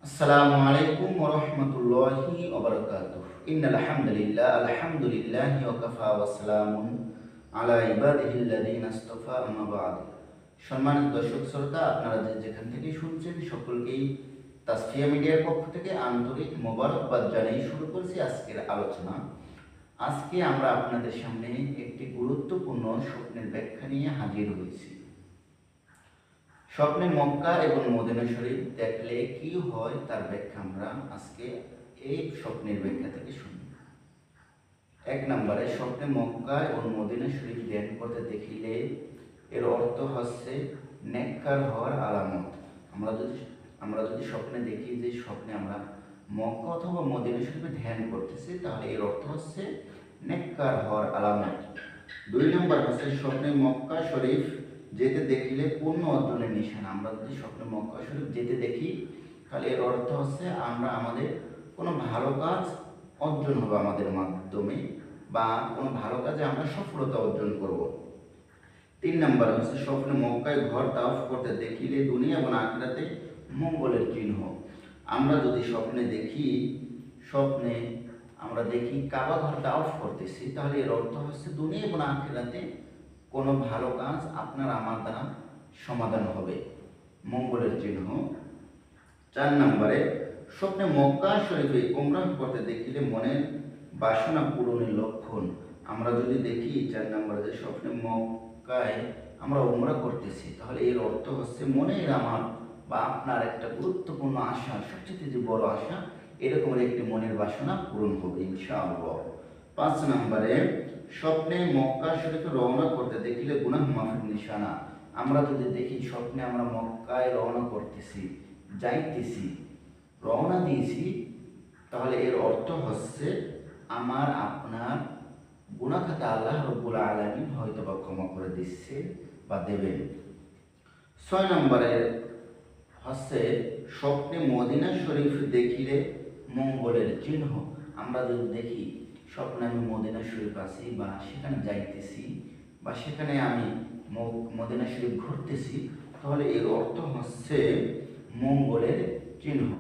আসসালামু আলাইকুম ওয়া রাহমাতুল্লাহি ওয়া বারাকাতুহু। ইন্নাল হামদুলিল্লাহ আলহামদুলিল্লাহি ওয়া কাফা ওয়া সালামুন আলা ইবাদিহিল্লাযিনা ইসতাফা আম্মা বা'দ। সম্মানিত দর্শক শ্রোতা, আপনারা যে যেখান থেকে শুনছেন সকলকেই তাসফিয়া মিডিয়ার পক্ষ থেকে আন্তরিক মোবারকবাদ জানিয়ে শুরু করছি আজকের আলোচনা। আজকে আমরা আপনাদের সামনে একটি গুরুত্বপূর্ণ স্বপ্নের ব্যাখ্যা নিয়ে হাজির হয়েছি। স্বপ্নে মক্কা এবং মদিনা শরীফ দেখলে কি হয় তার ব্যাখ্যা আমরা আজকে এই স্বপ্নের ব্যাখ্যা থেকে শুনি। 1 নম্বরে, স্বপ্নে মক্কা এবং মদিনা শরীফ ধ্যান করতে দেখিলে এর অর্থ হচ্ছে নেককার হওয়ার আলামত। আমরা যদি স্বপ্নে দেখি যে স্বপ্নে আমরা মক্কা অথবা মদিনা শরীফে ধ্যান করতেছি, তাহলে এর অর্থ হচ্ছে নেককার হওয়ার আলামত। 2 নম্বর হচ্ছে স্বপ্নে মক্কা শরীফ যেতে দেখিলে পূর্ণ অর্জনের নিশানা। আমরা যদি স্বপ্নে মক্কা শরীফ যেতে দেখি, তাহলে এর অর্থ হচ্ছে আমরা আমাদের কোনো ভালো কাজ অর্জন হবে আমাদের মাধ্যমে, বা কোনো ভালো কাজে আমরা সফলতা অর্জন করব। 3 নম্বর হচ্ছে স্বপ্নে মক্কায় ঘর তাওয়াফ করতে দেখিলে দুনিয়া এবং আখিরাতে মঙ্গলের চিহ্ন। আমরা যদি স্বপ্নে আমরা দেখি কাবা ঘর তাওয়াফ করতেছি, তাহলে এর অর্থ হচ্ছে দুনিয়া এবং আখিরাতে কোনো ভালো কাজ আপনার আমার দ্বারা সমাধান হবে, মঙ্গলের চিহ্ন। 4 নম্বরে, স্বপ্নে মক্কা শরীফে উমরাহ করতে দেখিলে মনের বাসনা পূরণের লক্ষণ। আমরা যদি দেখি 4 নম্বরে যে স্বপ্নে মক্কায় আমরা উমরা করতেছি, তাহলে এর অর্থ হচ্ছে মনের আমার বা আপনার একটা গুরুত্বপূর্ণ আশা, সবচেয়ে যে বড় আশা, এরকমের একটি মনের বাসনা পূরণ হবে ইনশাআল্লাহ। 5 নম্বরে, স্বপ্নে মক্কা শরীফে রওনা করতে দেখিলে গুনাহ মাফের নিশানা। আমরা যদি দেখি স্বপ্নে আমরা মক্কায় রওনা করতেছি, যাইতেছি, রওনা দিয়েছি, তাহলে এর অর্থ হচ্ছে আমার আপনার গুনাহ খাতা আল্লাহ রব্বুল আলামিন হয়তো বা ক্ষমা করে দিচ্ছে বা দেবেন। 6 নম্বরে হচ্ছে স্বপ্নে মদিনা শরীফ দেখিলে মঙ্গলের চিহ্ন। আমরা যদি দেখি স্বপ্নে আমি মদিনা শরীফ আছি বা সেখানে যাইতেছি বা সেখানে আমি মদিনা শরীফ ঘুরতেছি, তাহলে এর অর্থ হচ্ছে মঙ্গলের চিহ্ন।